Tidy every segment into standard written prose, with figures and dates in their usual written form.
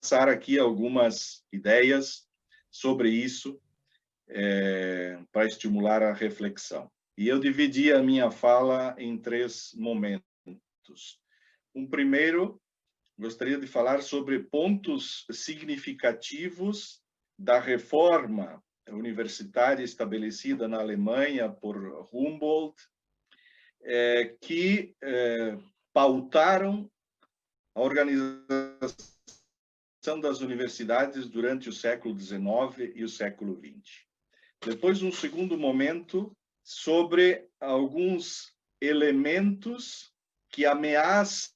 passar aqui algumas ideias sobre isso, para estimular a reflexão. E eu dividi a minha fala em 3 momentos. Um primeiro, gostaria de falar sobre pontos significativos da reforma universitária estabelecida na Alemanha por Humboldt, que pautaram a organização das universidades durante o século XIX e o século XX. Depois, um segundo momento sobre alguns elementos que ameaçam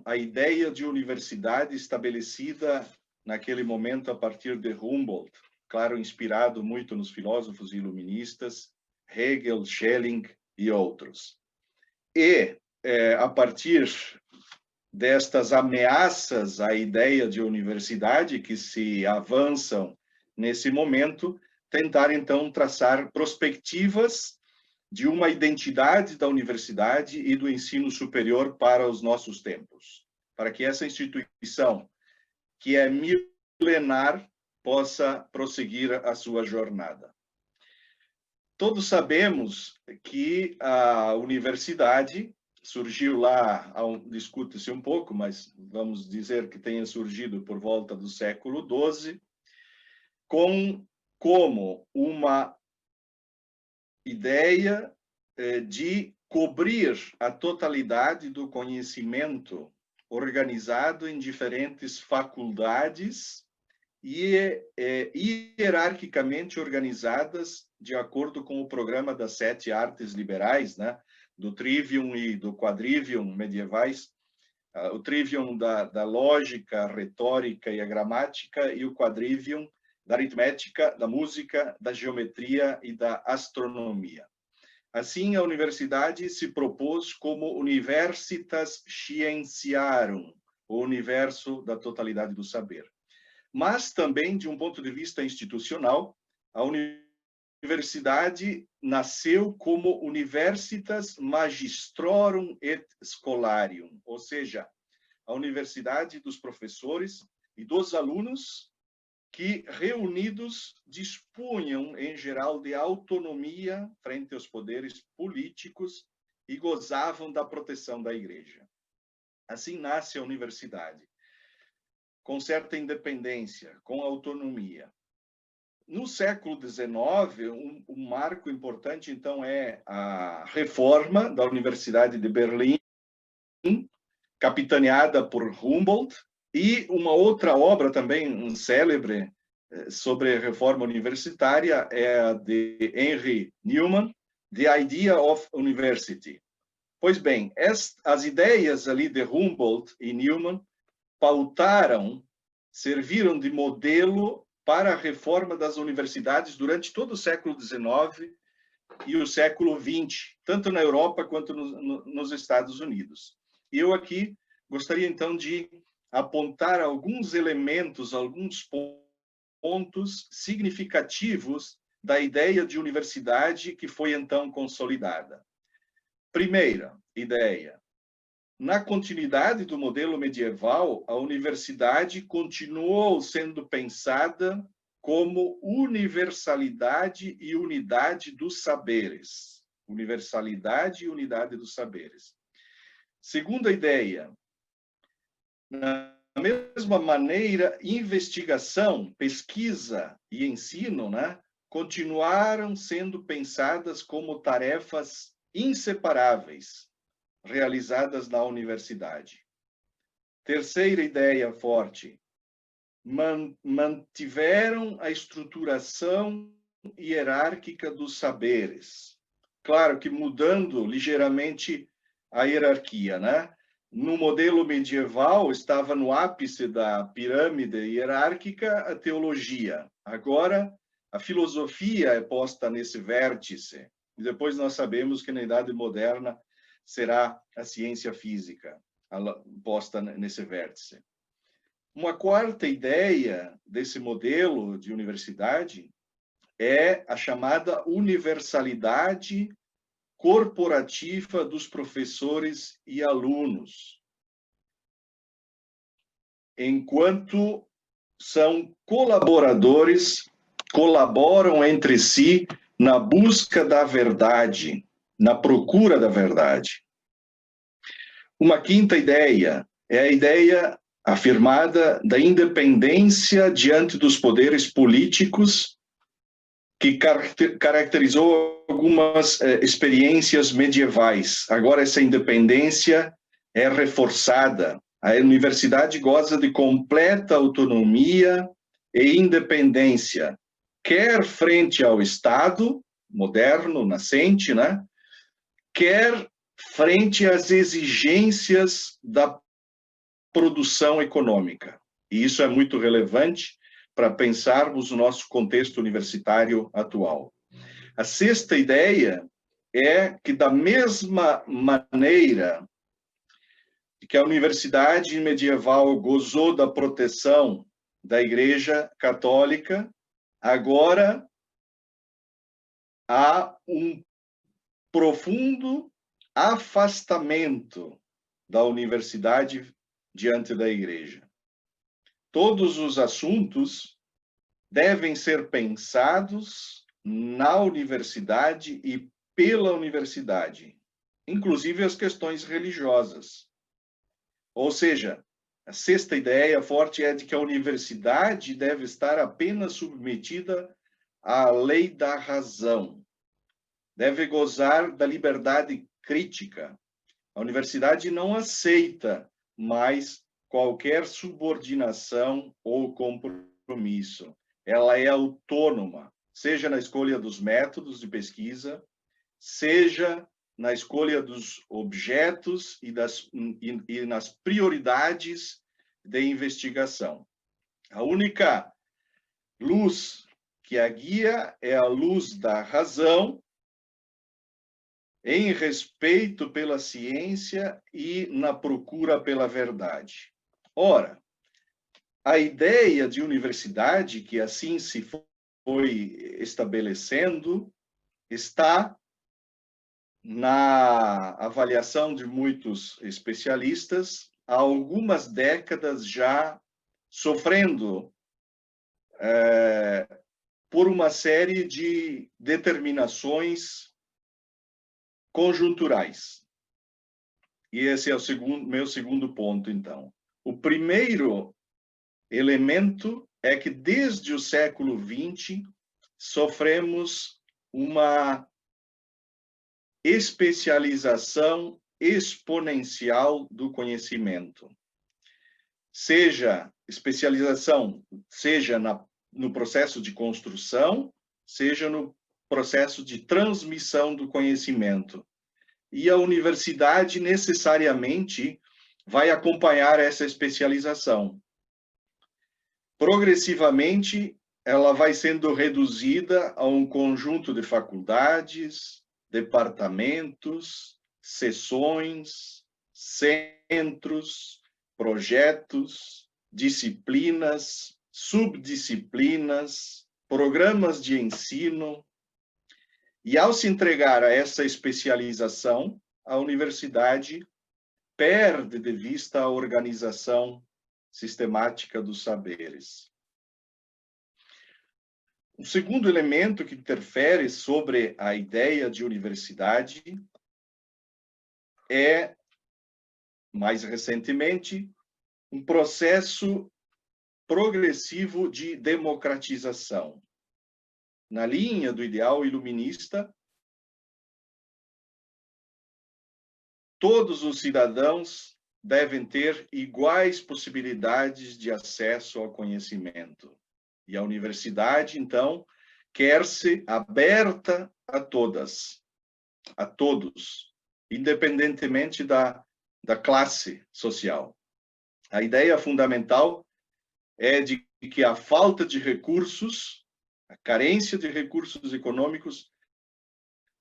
a ideia de universidade estabelecida naquele momento a partir de Humboldt, claro, inspirado muito nos filósofos iluministas, Hegel, Schelling e outros. E, a partir destas ameaças à ideia de universidade que se avançam nesse momento, tentar, então, traçar perspectivas de uma identidade da universidade e do ensino superior para os nossos tempos, para que essa instituição, que é milenar, possa prosseguir a sua jornada. Todos sabemos que a universidade surgiu lá, discute-se um pouco, mas vamos dizer que tenha surgido por volta do século XII, como uma ideia de cobrir a totalidade do conhecimento organizado em diferentes faculdades e hierarquicamente organizadas de acordo com o programa das 7 artes liberais, né? Do trivium e do quadrivium medievais, o trivium da lógica, a retórica e a gramática, e o quadrivium da aritmética, da música, da geometria e da astronomia. Assim, a universidade se propôs como universitas scientiarum, o universo da totalidade do saber. Mas também, de um ponto de vista institucional, a universidade nasceu como universitas magistrorum et scholarium, ou seja, a universidade dos professores e dos alunos que, reunidos, dispunham, em geral, de autonomia frente aos poderes políticos e gozavam da proteção da Igreja. Assim nasce a universidade, com certa independência, com autonomia. No século XIX, um marco importante, então, é a reforma da Universidade de Berlim, capitaneada por Humboldt, e uma outra obra também célebre sobre a reforma universitária é a de Henry Newman, The Idea of University. Pois bem, as ideias ali de Humboldt e Newman pautaram, serviram de modelo para a reforma das universidades durante todo o século XIX e o século XX, tanto na Europa quanto nos Estados Unidos. E eu aqui gostaria, então, de apontar alguns elementos, alguns pontos significativos da ideia de universidade que foi, então, consolidada. Primeira ideia: na continuidade do modelo medieval, a universidade continuou sendo pensada como universalidade e unidade dos saberes. Universalidade e unidade dos saberes. Segunda ideia: na mesma maneira, investigação, pesquisa e ensino, né, continuaram sendo pensadas como tarefas inseparáveis, realizadas na universidade. Terceira ideia forte: mantiveram a estruturação hierárquica dos saberes. Claro que mudando ligeiramente a hierarquia, né? No modelo medieval, estava no ápice da pirâmide hierárquica a teologia. Agora, a filosofia é posta nesse vértice. E depois nós sabemos que na Idade Moderna será a ciência física posta nesse vértice. Uma quarta ideia desse modelo de universidade é a chamada universalidade corporativa dos professores e alunos. enquanto são colaboradores, colaboram entre si na busca da verdade, na procura da verdade. Uma quinta ideia é a ideia afirmada da independência diante dos poderes políticos, que caracterizou algumas experiências medievais. Agora, essa independência é reforçada. A universidade goza de completa autonomia e independência, quer frente ao Estado moderno, nascente, né? Quer frente às exigências da produção econômica. E isso é muito relevante para pensarmos o nosso contexto universitário atual. A sexta ideia é que, da mesma maneira que a universidade medieval gozou da proteção da Igreja Católica, agora há um profundo afastamento da universidade diante da Igreja. Todos os assuntos devem ser pensados na universidade e pela universidade, inclusive as questões religiosas. Ou seja, a sexta ideia forte é de que a universidade deve estar apenas submetida à lei da razão, deve gozar da liberdade crítica. A universidade não aceita mais qualquer subordinação ou compromisso. Ela é autônoma, seja na escolha dos métodos de pesquisa, seja na escolha dos objetos e nas prioridades de investigação. A única luz que a guia é a luz da razão, em respeito pela ciência e na procura pela verdade. Ora, a ideia de universidade, que assim se foi estabelecendo, está na avaliação de muitos especialistas há algumas décadas já sofrendo por uma série de determinações conjunturais. E esse é o meu segundo ponto, então. O primeiro elemento é que, desde o século XX, sofremos uma especialização exponencial do conhecimento. Seja especialização, seja no processo de construção, seja no processo de transmissão do conhecimento. E a universidade necessariamente vai acompanhar essa especialização. Progressivamente, ela vai sendo reduzida a um conjunto de faculdades, departamentos, seções, centros, projetos, disciplinas, subdisciplinas, programas de ensino. E, ao se entregar a essa especialização, a universidade perde de vista a organização sistemática dos saberes. O segundo elemento que interfere sobre a ideia de universidade é, mais recentemente, um processo progressivo de democratização. Na linha do ideal iluminista, todos os cidadãos devem ter iguais possibilidades de acesso ao conhecimento. E a universidade, então, quer-se aberta a todas, a todos, independentemente da classe social. A ideia fundamental é de que a falta de recursos, a carência de recursos econômicos,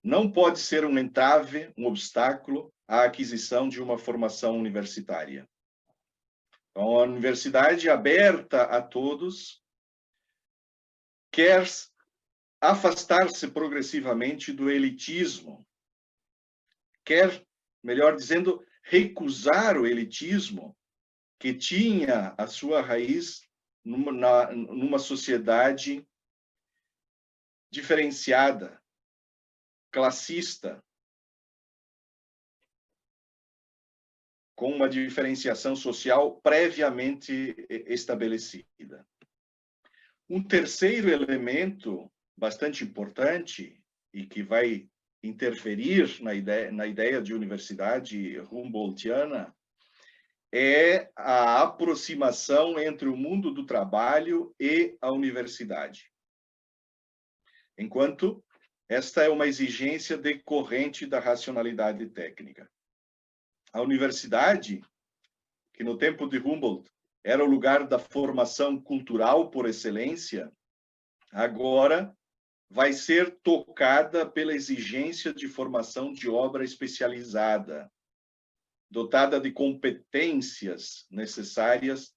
não pode ser um entrave, um obstáculo à aquisição de uma formação universitária. Então, a universidade aberta a todos quer afastar-se progressivamente do elitismo, quer, melhor dizendo, recusar o elitismo que tinha a sua raiz numa sociedade diferenciada, classista, com uma diferenciação social previamente estabelecida. Um terceiro elemento bastante importante e que vai interferir na ideia de universidade Humboldtiana é a aproximação entre o mundo do trabalho e a universidade. Enquanto esta é uma exigência decorrente da racionalidade técnica. A universidade, que no tempo de Humboldt era o lugar da formação cultural por excelência, agora vai ser tocada pela exigência de formação de obra especializada, dotada de competências necessárias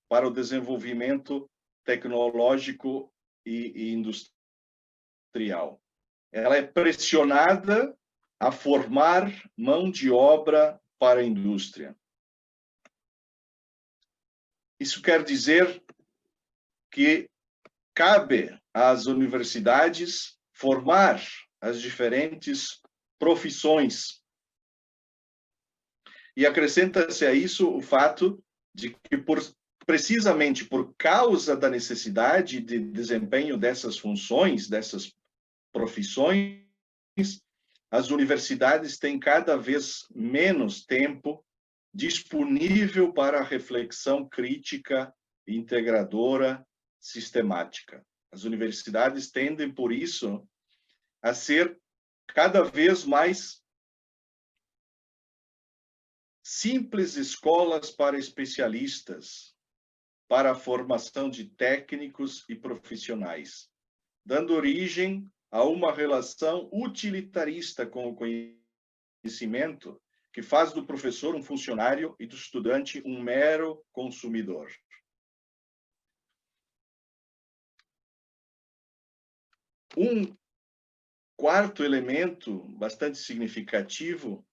para o desenvolvimento tecnológico e industrial. Ela é pressionada a formar mão de obra para a indústria. Isso quer dizer que cabe às universidades formar as diferentes profissões. E acrescenta-se a isso o fato de que, precisamente por causa da necessidade de desempenho dessas funções, dessas profissões, as universidades têm cada vez menos tempo disponível para a reflexão crítica, integradora, sistemática. As universidades tendem, por isso, a ser cada vez mais simples escolas para especialistas, para a formação de técnicos e profissionais, dando origem a uma relação utilitarista com o conhecimento que faz do professor um funcionário e do estudante um mero consumidor. Um quarto elemento bastante significativo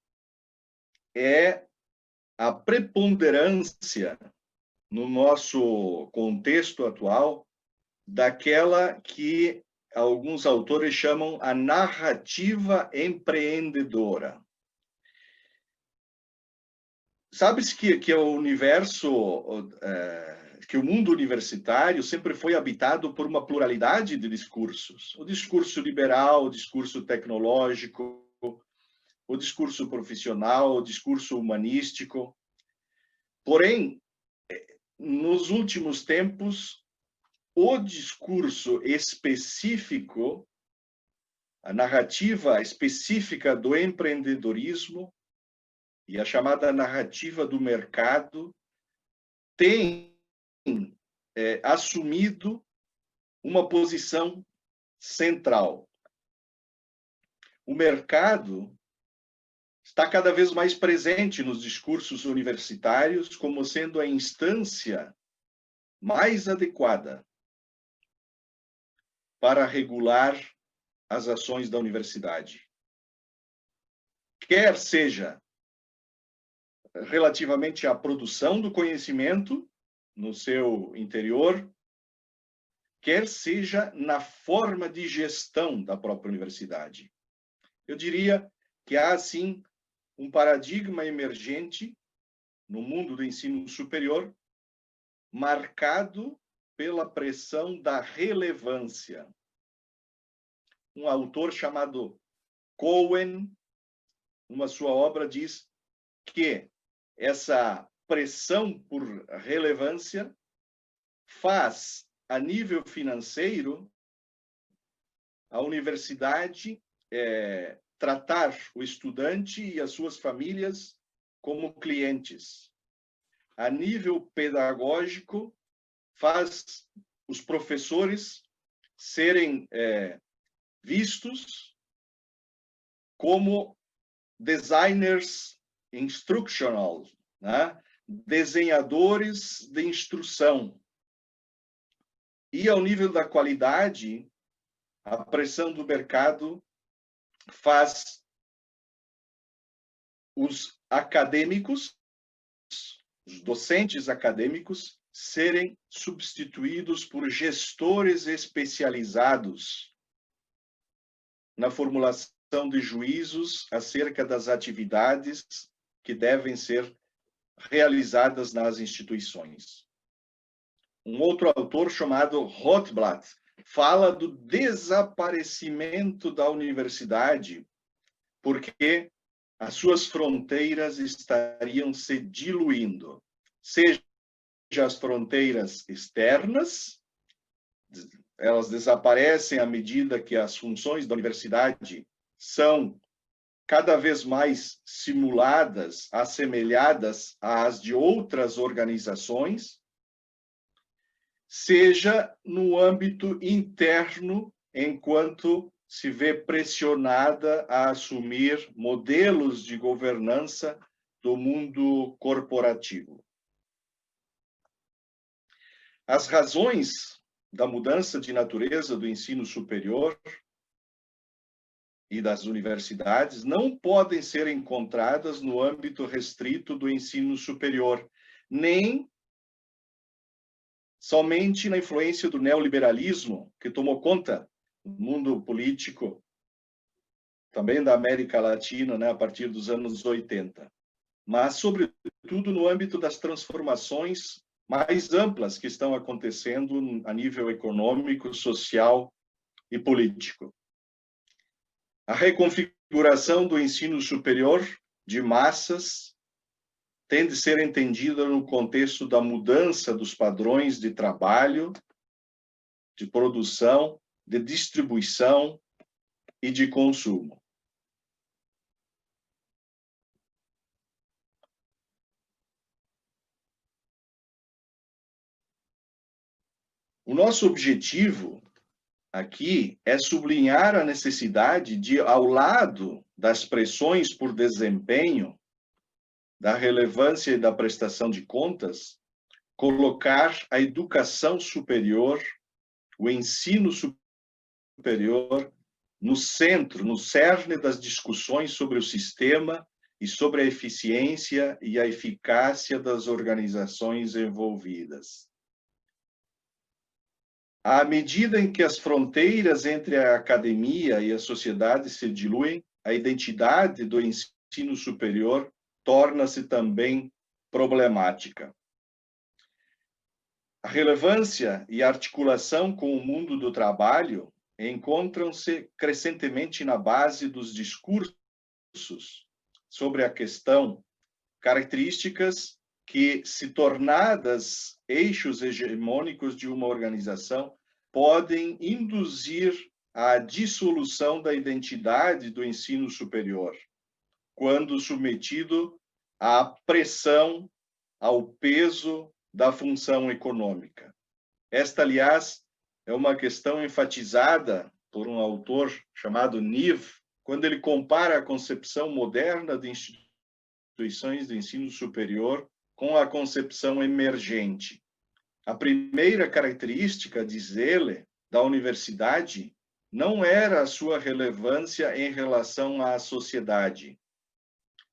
é a preponderância no nosso contexto atual daquela que alguns autores chamam a narrativa empreendedora. Sabe-se que o universo, que o mundo universitário sempre foi habitado por uma pluralidade de discursos. O discurso liberal, o discurso tecnológico, o discurso profissional, o discurso humanístico. Porém, nos últimos tempos, o discurso específico, a narrativa específica do empreendedorismo e a chamada narrativa do mercado tem assumido uma posição central. O mercado está cada vez mais presente nos discursos universitários como sendo a instância mais adequada para regular as ações da universidade. Quer seja relativamente à produção do conhecimento no seu interior, quer seja na forma de gestão da própria universidade. Eu diria que há, assim, um paradigma emergente no mundo do ensino superior marcado pela pressão da relevância. Um autor chamado Cohen, numa sua obra, diz que essa pressão por relevância faz, a nível financeiro, a universidade tratar o estudante e as suas famílias como clientes. A nível pedagógico, faz os professores serem vistos como designers instructional, né? Desenhadores de instrução. E ao nível da qualidade, a pressão do mercado faz os acadêmicos os docentes acadêmicos, serem substituídos por gestores especializados na formulação de juízos acerca das atividades que devem ser realizadas nas instituições. Um outro autor chamado Rothblatt fala do desaparecimento da universidade porque as suas fronteiras estariam se diluindo, seja as fronteiras externas, elas desaparecem à medida que as funções da universidade são cada vez mais simuladas, assemelhadas às de outras organizações, seja no âmbito interno, enquanto se vê pressionada a assumir modelos de governança do mundo corporativo. As razões da mudança de natureza do ensino superior e das universidades não podem ser encontradas no âmbito restrito do ensino superior, nem somente na influência do neoliberalismo, que tomou conta do mundo político, também da América Latina, né, a partir dos anos 80, mas, sobretudo, no âmbito das transformações mais amplas que estão acontecendo a nível econômico, social e político. A reconfiguração do ensino superior de massas tem de ser entendida no contexto da mudança dos padrões de trabalho, de produção, de distribuição e de consumo. O nosso objetivo aqui é sublinhar a necessidade de, ao lado das pressões por desempenho, da relevância e da prestação de contas, colocar a educação superior, o ensino superior, no centro, no cerne das discussões sobre o sistema e sobre a eficiência e a eficácia das organizações envolvidas. À medida em que as fronteiras entre a academia e a sociedade se diluem, a identidade do ensino superior torna-se também problemática. A relevância e a articulação com o mundo do trabalho encontram-se crescentemente na base dos discursos sobre a questão, características que, se tornadas eixos hegemônicos de uma organização, podem induzir à dissolução da identidade do ensino superior, quando submetido à pressão, ao peso da função econômica. Esta, aliás, é uma questão enfatizada por um autor chamado Neve, quando ele compara a concepção moderna de instituições de ensino superior com a concepção emergente. A primeira característica, diz ele, da universidade não era a sua relevância em relação à sociedade,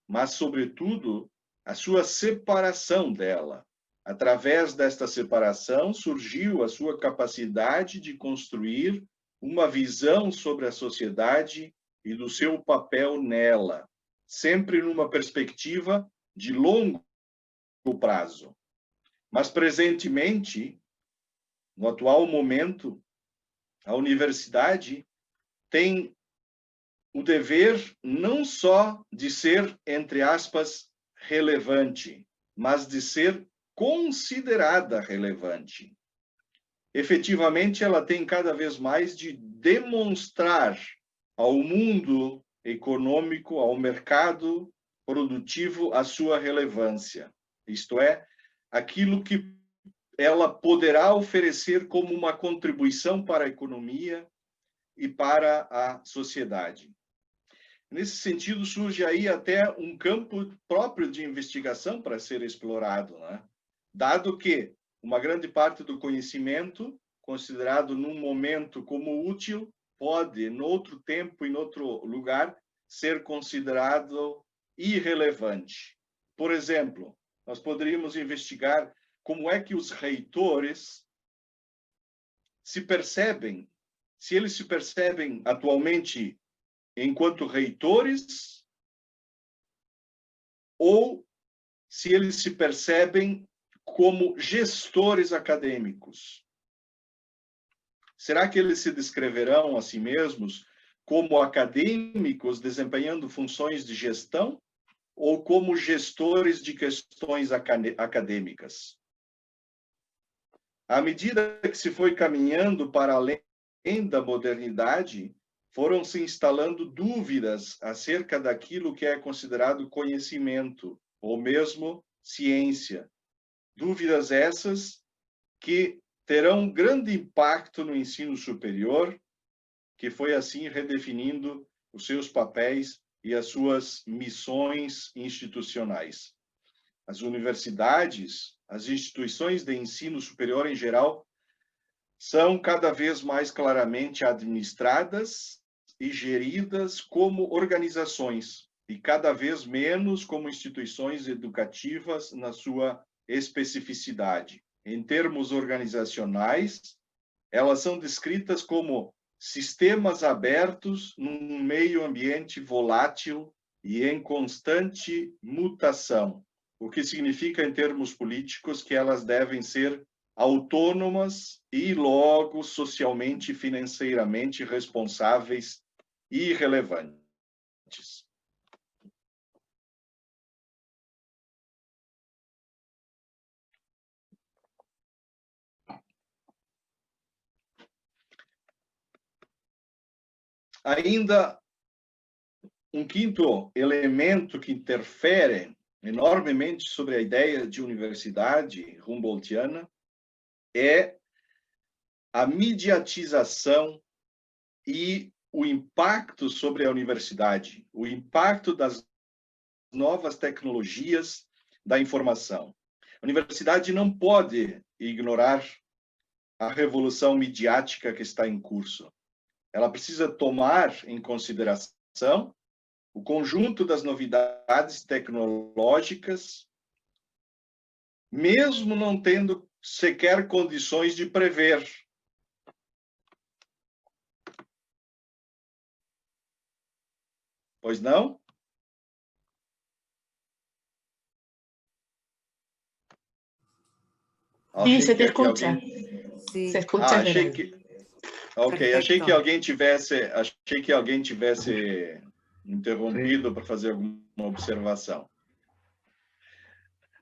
mas, sobretudo, a sua separação dela. Através desta separação, surgiu a sua capacidade de construir uma visão sobre a sociedade e do seu papel nela, sempre numa perspectiva de longo prazo. Mas, presentemente, no atual momento, a universidade tem o dever não só de ser, entre aspas, relevante, mas de ser considerada relevante. Efetivamente, ela tem cada vez mais de demonstrar ao mundo econômico, ao mercado produtivo, a sua relevância. Isto é, aquilo que ela poderá oferecer como uma contribuição para a economia e para a sociedade. Nesse sentido, surge aí até um campo próprio de investigação para ser explorado, né? Dado que uma grande parte do conhecimento, considerado num momento como útil, pode, em outro tempo e em outro lugar, ser considerado irrelevante. Por exemplo, nós poderíamos investigar como é que os reitores se percebem, se eles se percebem atualmente enquanto reitores ou se eles se percebem como gestores acadêmicos. Será que eles se descreverão a si mesmos como acadêmicos desempenhando funções de gestão ou como gestores de questões acadêmicas? À medida que se foi caminhando para além da modernidade, foram se instalando dúvidas acerca daquilo que é considerado conhecimento, ou mesmo ciência. Dúvidas essas que terão um grande impacto no ensino superior, que foi assim redefinindo os seus papéis e as suas missões institucionais. As universidades, as instituições de ensino superior em geral, são cada vez mais claramente administradas e geridas como organizações e cada vez menos como instituições educativas na sua especificidade. Em termos organizacionais, elas são descritas como sistemas abertos num meio ambiente volátil e em constante mutação, o que significa, em termos políticos, que elas devem ser autônomas e, logo, socialmente e financeiramente responsáveis e relevantes. Ainda um quinto elemento que interfere enormemente sobre a ideia de universidade humboldtiana é a mediatização e o impacto sobre a universidade, o impacto das novas tecnologias da informação. A universidade não pode ignorar a revolução midiática que está em curso. Ela precisa tomar em consideração o conjunto das novidades tecnológicas, mesmo não tendo sequer condições de prever. Pois não? Sí, se te escucha. Sí. Se escucha. Achei que... Ok, achei que alguém tivesse interrompido para fazer alguma observação.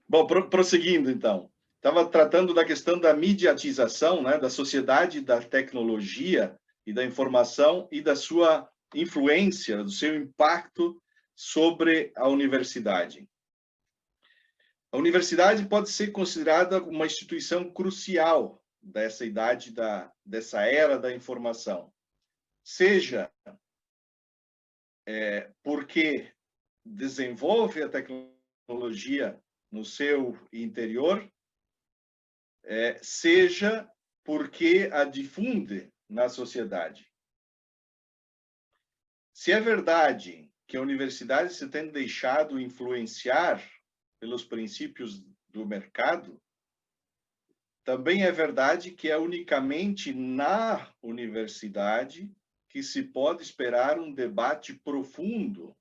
Bom, prosseguindo, então. Estava tratando da questão da mediatização, né, da sociedade, da tecnologia e da informação e da sua influência, do seu impacto sobre a universidade. A universidade pode ser considerada uma instituição crucial dessa idade, dessa era da informação. Seja porque desenvolve a tecnologia no seu interior, seja porque a difunde na sociedade. Se é verdade que a universidade se tem deixado influenciar pelos princípios do mercado, também é verdade que é unicamente na universidade que se pode esperar um debate profundo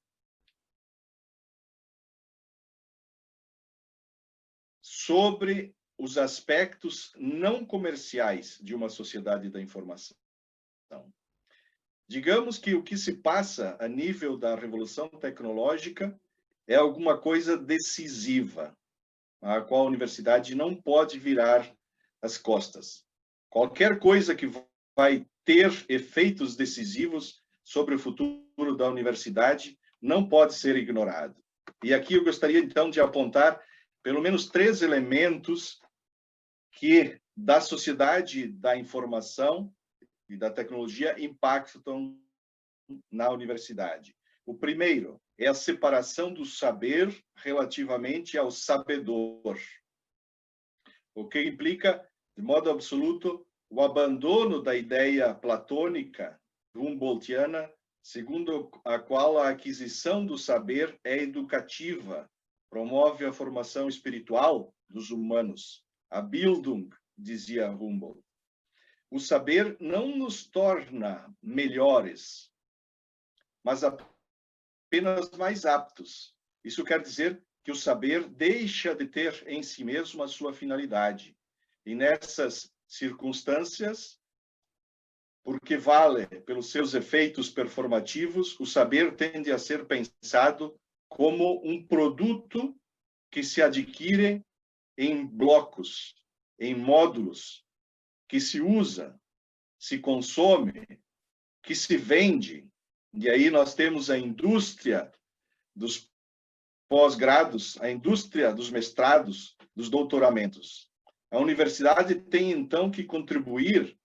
sobre os aspectos não comerciais de uma sociedade da informação. Digamos que o que se passa a nível da revolução tecnológica é alguma coisa decisiva, a qual a universidade não pode virar as costas. Qualquer coisa que vai ter efeitos decisivos sobre o futuro da universidade não pode ser ignorado. E aqui eu gostaria, então, de apontar pelo menos 3 elementos que, da sociedade da informação e da tecnologia, impactam na universidade. O primeiro é a separação do saber relativamente ao sabedor, o que implica, de modo absoluto, o abandono da ideia platônica humboldtiana, segundo a qual a aquisição do saber é educativa promove a formação espiritual dos humanos. A Bildung, dizia Humboldt. O saber não nos torna melhores, mas apenas mais aptos. Isso quer dizer que o saber deixa de ter em si mesmo a sua finalidade. E nessas circunstâncias, porque vale pelos seus efeitos performativos, o saber tende a ser pensado como um produto que se adquire em blocos, em módulos, que se usa, se consome, que se vende. E aí nós temos a indústria dos pós-grados, a indústria dos mestrados, dos doutoramentos. A universidade tem, então, que contribuir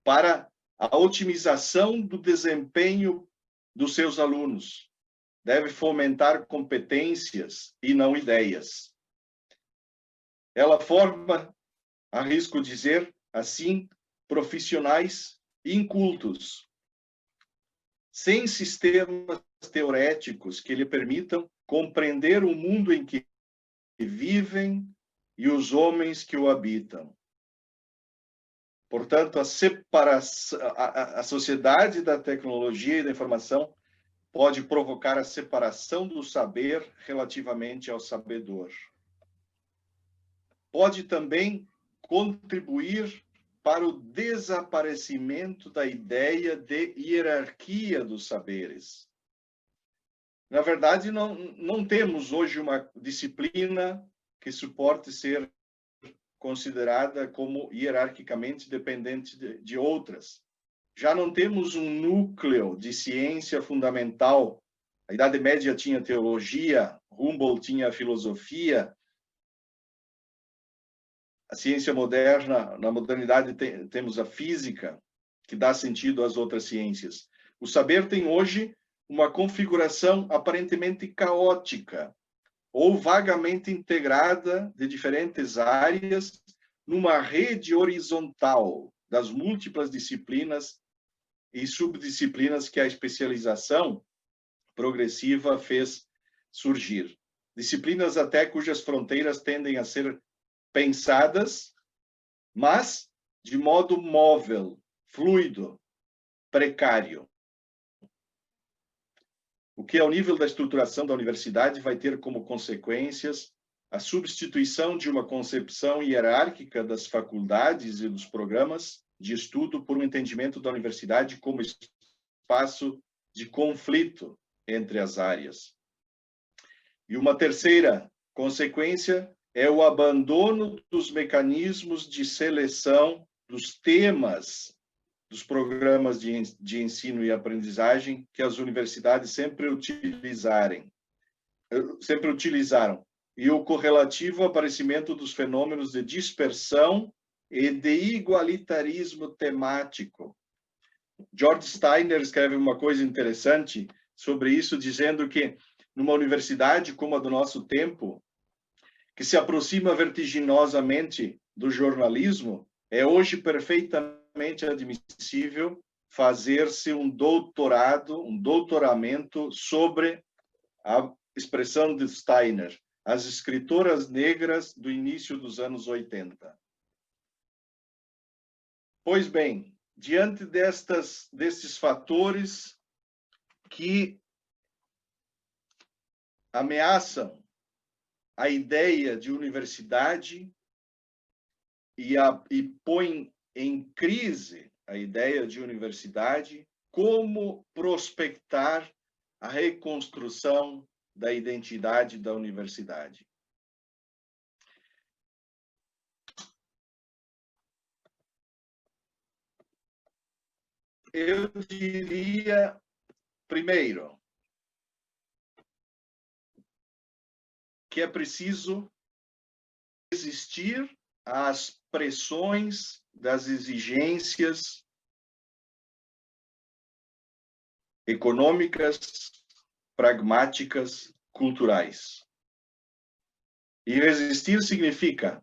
para a otimização do desempenho dos seus alunos. Deve fomentar competências e não ideias. Ela forma, arrisco dizer assim, profissionais incultos, sem sistemas teoréticos que lhe permitam compreender o mundo em que vivem e os homens que o habitam. Portanto, a sociedade da tecnologia e da informação pode provocar a separação do saber relativamente ao sabedor. Pode também contribuir para o desaparecimento da ideia de hierarquia dos saberes. Na verdade, não temos hoje uma disciplina que suporte ser considerada como hierarquicamente dependente de outras. Já não temos um núcleo de ciência fundamental. A Idade Média tinha teologia, Humboldt tinha filosofia. A ciência moderna, na modernidade, temos a física, que dá sentido às outras ciências. O saber tem hoje uma configuração aparentemente caótica, ou vagamente integrada de diferentes áreas numa rede horizontal das múltiplas disciplinas e subdisciplinas que a especialização progressiva fez surgir. Disciplinas até cujas fronteiras tendem a ser pensadas, mas de modo móvel, fluido, precário. O que, ao nível da estruturação da universidade, vai ter como consequências a substituição de uma concepção hierárquica das faculdades e dos programas de estudo por um entendimento da universidade como espaço de conflito entre as áreas. E uma terceira consequência é o abandono dos mecanismos de seleção dos temas dos programas de ensino e aprendizagem que as universidades sempre utilizaram, e o correlativo aparecimento dos fenômenos de dispersão e de igualitarismo temático. George Steiner escreve uma coisa interessante sobre isso, dizendo que numa universidade como a do nosso tempo, que se aproxima vertiginosamente do jornalismo, é hoje perfeitamente admissível fazer-se um doutoramento sobre a expressão de Steiner, as escritoras negras do início dos anos 80. Pois bem, diante desses fatores que ameaçam a ideia de universidade e põem em crise a ideia de universidade, como prospectar a reconstrução da identidade da universidade. Eu diria, primeiro, que é preciso resistir às pressões das exigências econômicas, pragmáticas, culturais. E resistir significa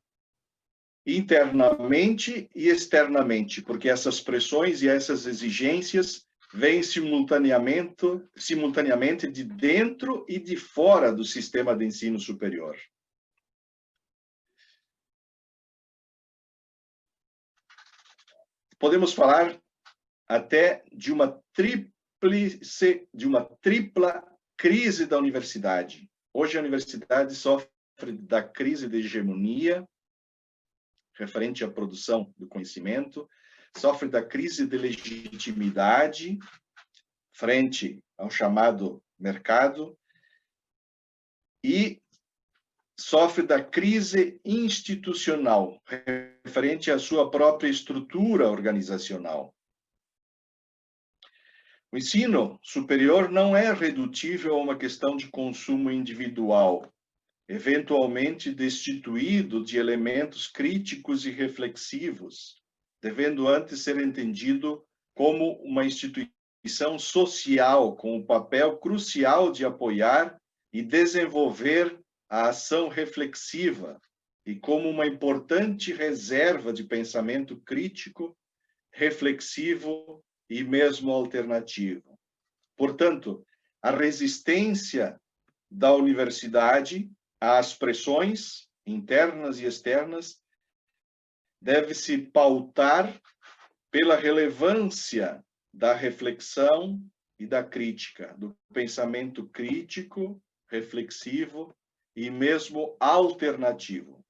internamente e externamente, porque essas pressões e essas exigências vem simultaneamente de dentro e de fora do sistema de ensino superior. Podemos falar até de uma tripla crise da universidade. Hoje a universidade sofre da crise de hegemonia, referente à produção do conhecimento, sofre da crise de legitimidade, frente ao chamado mercado, e sofre da crise institucional, referente à sua própria estrutura organizacional. O ensino superior não é redutível a uma questão de consumo individual, eventualmente destituído de elementos críticos e reflexivos, devendo antes ser entendido como uma instituição social com o papel crucial de apoiar e desenvolver a ação reflexiva e como uma importante reserva de pensamento crítico, reflexivo e mesmo alternativo. Portanto, a resistência da universidade às pressões internas e externas deve se pautar pela relevância da reflexão e da crítica, do pensamento crítico, reflexivo e mesmo alternativo.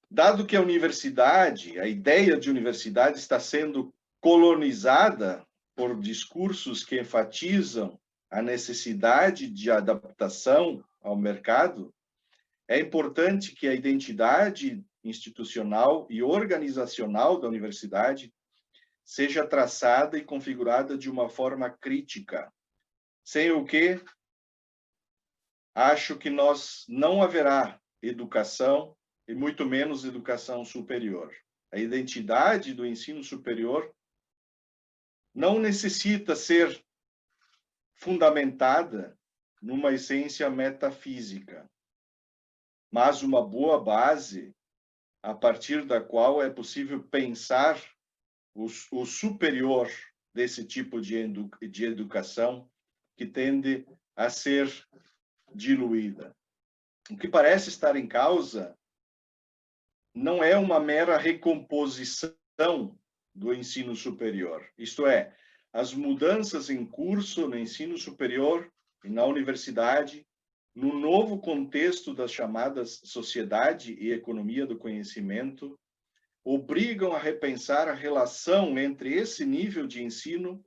Dado que a universidade, a ideia de universidade está sendo colonizada por discursos que enfatizam a necessidade de adaptação ao mercado, é importante que a identidade institucional e organizacional da universidade seja traçada e configurada de uma forma crítica, sem o que acho que não haverá educação e muito menos educação superior. A identidade do ensino superior não necessita ser fundamentada numa essência metafísica, mas uma boa base a partir da qual é possível pensar o superior desse tipo de educação que tende a ser diluída. O que parece estar em causa não é uma mera recomposição do ensino superior, isto é, as mudanças em curso no ensino superior e na universidade, no novo contexto das chamadas sociedade e economia do conhecimento, obrigam a repensar a relação entre esse nível de ensino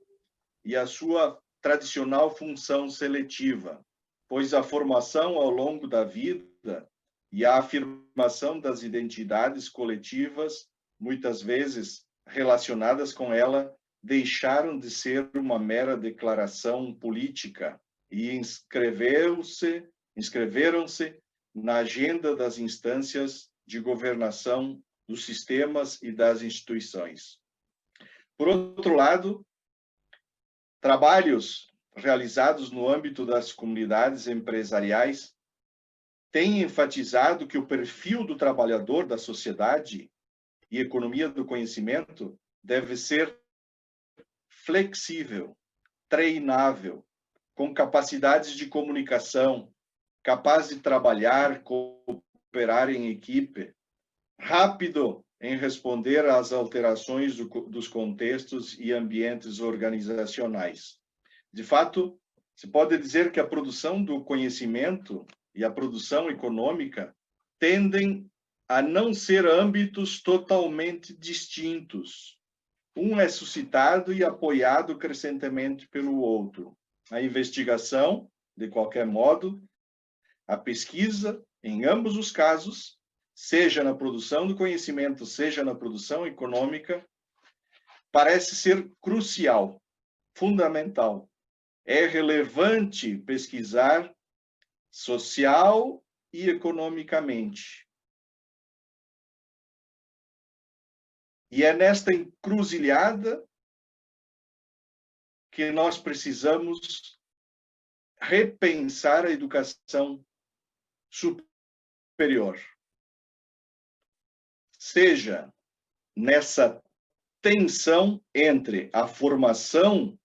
e a sua tradicional função seletiva, pois a formação ao longo da vida e a afirmação das identidades coletivas, muitas vezes relacionadas com ela, deixaram de ser uma mera declaração política e inscreveram-se na agenda das instâncias de governação dos sistemas e das instituições. Por outro lado, trabalhos realizados no âmbito das comunidades empresariais têm enfatizado que o perfil do trabalhador da sociedade e economia do conhecimento deve ser flexível, treinável, com capacidades de comunicação, capaz de trabalhar, cooperar em equipe, rápido em responder às alterações dos contextos e ambientes organizacionais. De fato, se pode dizer que a produção do conhecimento e a produção econômica tendem a não ser âmbitos totalmente distintos. Um é suscitado e apoiado crescentemente pelo outro. A investigação, de qualquer modo, a pesquisa, em ambos os casos, seja na produção do conhecimento, seja na produção econômica, parece ser crucial, fundamental. É relevante pesquisar social e economicamente. E é nesta encruzilhada que nós precisamos repensar a educação superior. Seja nessa tensão entre a formação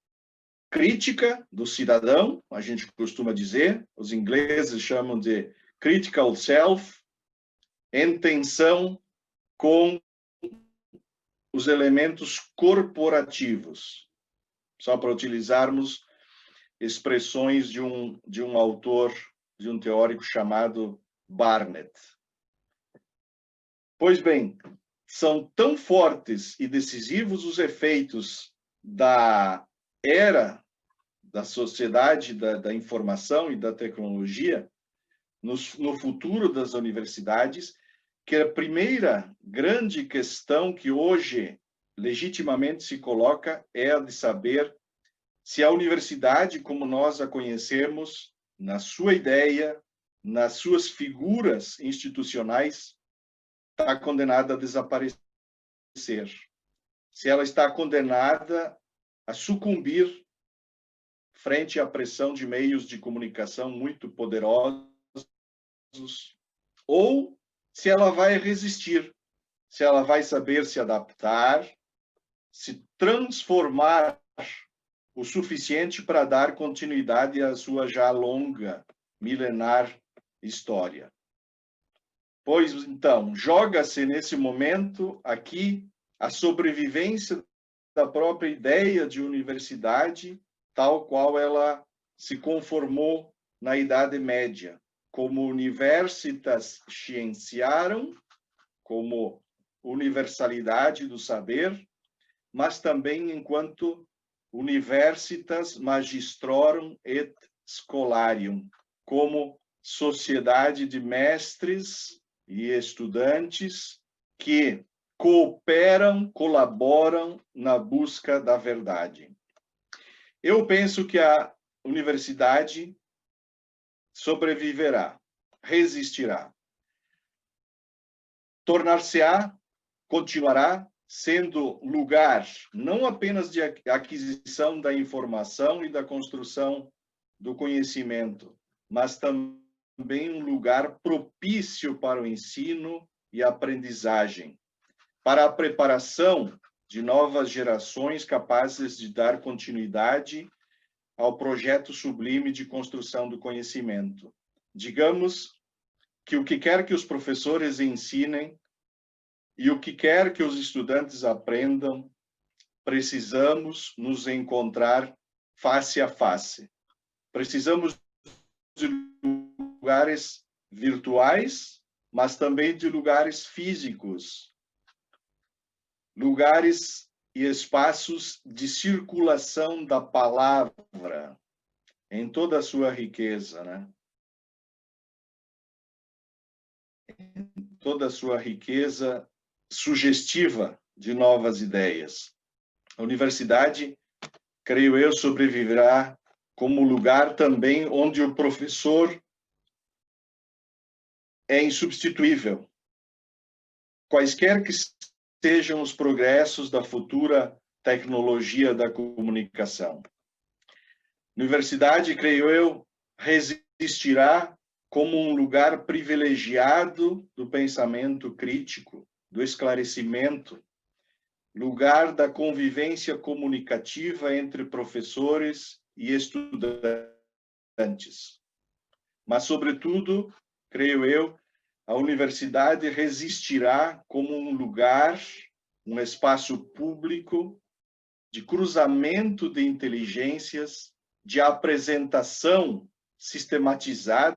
crítica do cidadão, a gente costuma dizer, os ingleses chamam de critical self, em tensão com os elementos corporativos, só para utilizarmos expressões de um autor, de um teórico chamado Barnett. Pois bem, são tão fortes e decisivos os efeitos da era da sociedade, da informação e da tecnologia no futuro das universidades, que a primeira grande questão que hoje legitimamente se coloca é a de saber se a universidade, como nós a conhecemos, na sua ideia, nas suas figuras institucionais, está condenada a desaparecer. Se ela está condenada a sucumbir frente à pressão de meios de comunicação muito poderosos, ou se ela vai resistir, se ela vai saber se adaptar, se transformar o suficiente para dar continuidade à sua já longa, milenar história. Pois, então, joga-se nesse momento aqui a sobrevivência da própria ideia de universidade, tal qual ela se conformou na Idade Média, como universitas scientiarum, como universalidade do saber, mas também enquanto universitas magistrorum et scholarium, como sociedade de mestres e estudantes que cooperam, colaboram na busca da verdade. Eu penso que a universidade sobreviverá, resistirá. Tornar-se-á, continuará sendo lugar não apenas de aquisição da informação e da construção do conhecimento, mas também um lugar propício para o ensino e a aprendizagem, para a preparação de novas gerações capazes de dar continuidade ao projeto sublime de construção do conhecimento. Digamos que o que quer que os professores ensinem e o que quer que os estudantes aprendam, precisamos nos encontrar face a face. Precisamos de lugares virtuais, mas também de lugares físicos, lugares e espaços de circulação da palavra em toda a sua riqueza, né? Em toda a sua riqueza sugestiva de novas ideias. A universidade, creio eu, sobreviverá como lugar também onde o professor é insubstituível. Quaisquer que sejam os progressos da futura tecnologia da comunicação. A universidade, creio eu, resistirá como um lugar privilegiado do pensamento crítico, do esclarecimento, lugar da convivência comunicativa entre professores e estudantes. Mas, sobretudo, creio eu, a universidade resistirá como um lugar, um espaço público de cruzamento de inteligências, de apresentação sistematizada